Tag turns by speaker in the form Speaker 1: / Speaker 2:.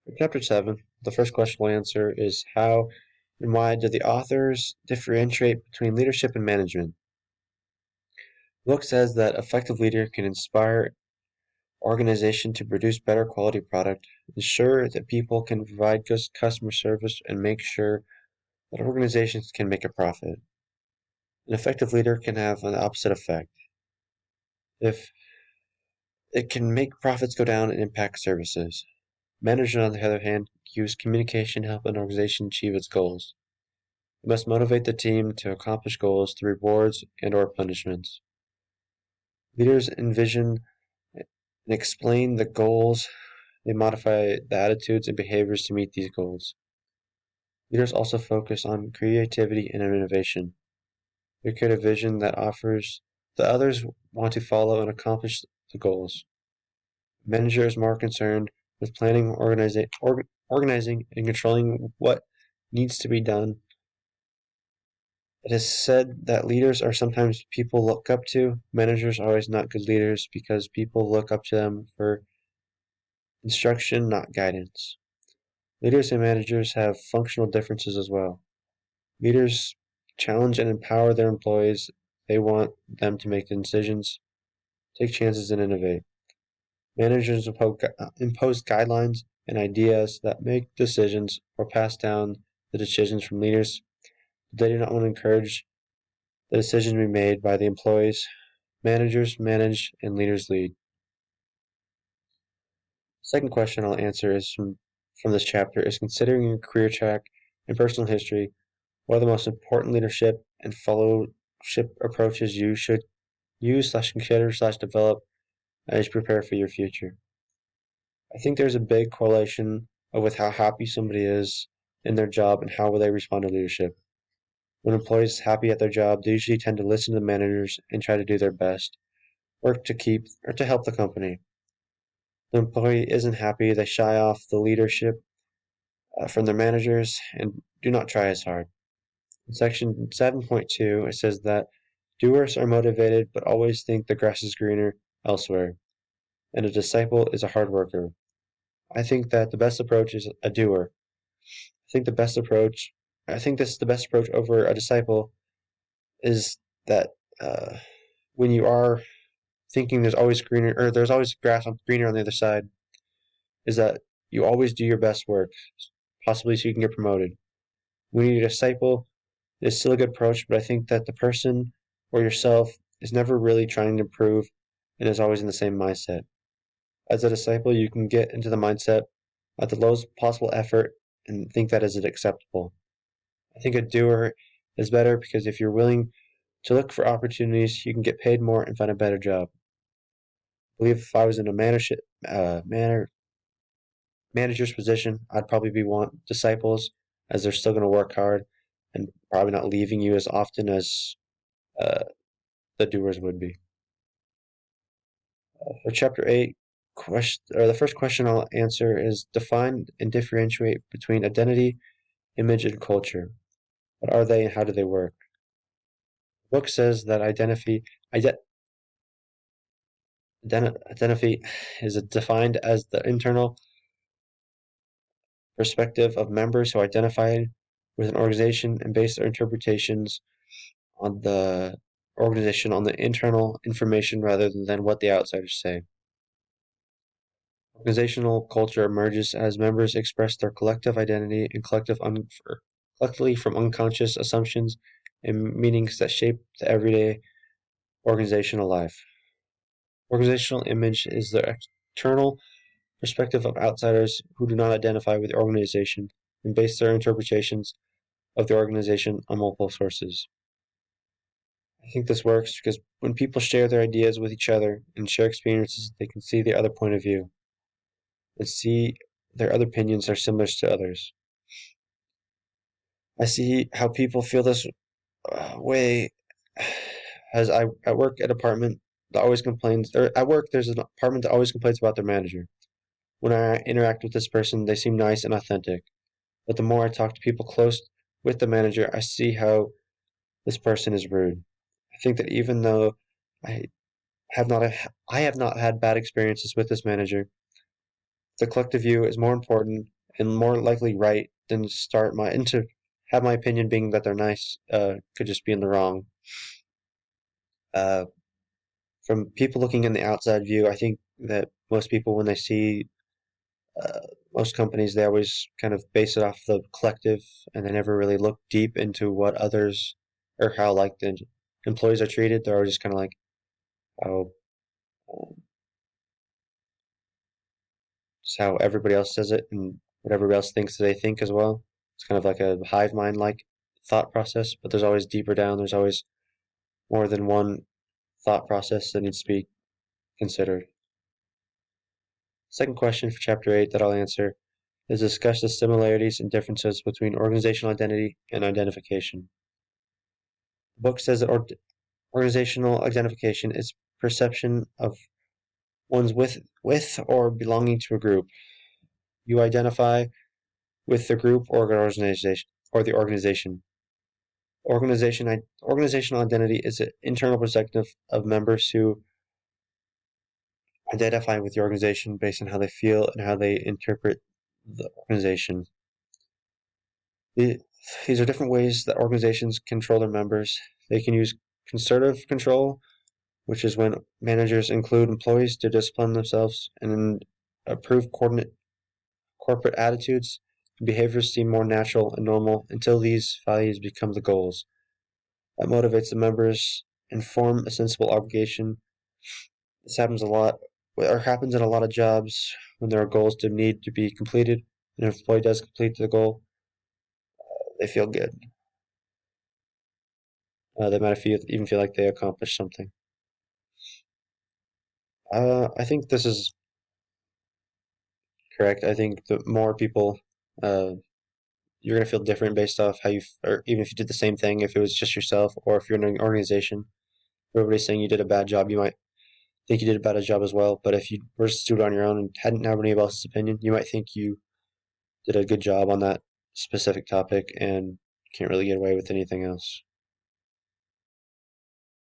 Speaker 1: For Chapter 7, the first question we'll answer is how and why do the authors differentiate between leadership and management? The book says that effective leader can inspire organization to produce better quality product, ensure that people can provide good customer service, and make sure that organizations can make a profit. An effective leader can have an opposite effect. If it can make profits go down and impact services. Managers, on the other hand, use communication to help an organization achieve its goals. It must motivate the team to accomplish goals through rewards and/or punishments. Leaders envision and explain the goals. They modify the attitudes and behaviors to meet these goals. Leaders also focus on creativity and innovation. They create a vision that offers the others want to follow and accomplish the goals. Manager is more concerned with planning, organizing, and controlling what needs to be done. It is said that leaders are sometimes people look up to. Managers are always not good leaders because people look up to them for instruction, not guidance. Leaders and managers have functional differences as well. Leaders challenge and empower their employees. They want them to make decisions, take chances, and innovate. Managers impose guidelines and ideas that make decisions or pass down the decisions from leaders. They do not want to encourage the decisions to be made by the employees. Managers manage and leaders lead. The second question I'll answer is from this chapter is considering your career track and personal history, what are the most important leadership and fellowship approaches you should use/consider/develop as you prepare for your future? I think there's a big correlation with how happy somebody is in their job and how they respond to leadership. When employees are happy at their job, they usually tend to listen to the managers and try to do their best, work to keep or to help the company. If the employee isn't happy, they shy off the leadership from their managers and do not try as hard. In section 7.2, it says that doers are motivated but always think the grass is greener elsewhere, and a disciple is a hard worker. I think that the best approach is a doer. I think this is the best approach over a disciple is that when you are thinking there's always grass greener on the other side, is that you always do your best work, possibly so you can get promoted. When you're a disciple, it's still a good approach, but I think that the person or yourself is never really trying to improve and is always in the same mindset. As a disciple, you can get into the mindset at the lowest possible effort and think that is acceptable. I think a doer is better because if you're willing to look for opportunities, you can get paid more and find a better job. I believe if I was in a manager's position, I'd probably want disciples as they're still going to work hard and probably not leaving you as often as uh, the doers would be. For chapter 8, the first question I'll answer is define and differentiate between identity, image, and culture. What are they and how do they work? The book says that identity is defined as the internal perspective of members who identify with an organization and base their interpretations on the organization on the internal information rather than what the outsiders say. Organizational culture emerges as members express their collective identity and collectively from unconscious assumptions and meanings that shape the everyday organizational life. Organizational image is the external perspective of outsiders who do not identify with the organization and base their interpretations of the organization on multiple sources. I think this works because when people share their ideas with each other and share experiences, they can see the other point of view and see their other opinions are similar to others. I see how people feel this way as I work at an apartment that always complains, or at work there's an apartment that always complains about their manager. When I interact with this person, they seem nice and authentic. But the more I talk to people close with the manager, I see how this person is rude. I think that even though I have not I have not had bad experiences with this manager, the collective view is more important and more likely right than to have my opinion being that they're nice could just be in the wrong. From people looking in the outside view, I think that most people, when they see uh, most companies, they always kind of base it off the collective, and they never really look deep into what others or how like the employees are treated. They're always just kind of like, oh, just how everybody else says it and what everybody else thinks they think as well. It's kind of like a hive mind like thought process, but there's always deeper down. There's always more than one thought process that needs to be considered. Second question for Chapter 8 that I'll answer is discuss the similarities and differences between organizational identity and identification. The book says that organizational identification is perception of one's with or belonging to a group. You identify with the group or the organization. Organizational identity is an internal perspective of members who identify with the organization based on how they feel and how they interpret the organization. These are different ways that organizations control their members. They can use concerted control, which is when managers include employees to discipline themselves and approve corporate attitudes and behaviors seem more natural and normal until these values become the goals. That motivates the members and form a sensible obligation. This happens a lot, or happens in a lot of jobs when there are goals to need to be completed. And if an employee does complete the goal, they feel good. They might even feel like they accomplished something. I think this is correct. I think the more people, uh, you're gonna feel different based off how or even if you did the same thing, if it was just yourself, or if you're in an organization. Everybody's saying you did a bad job, you might think you did a bad job as well. But if you were just do it on your own and hadn't had anybody else's opinion, you might think you did a good job on that specific topic and can't really get away with anything else.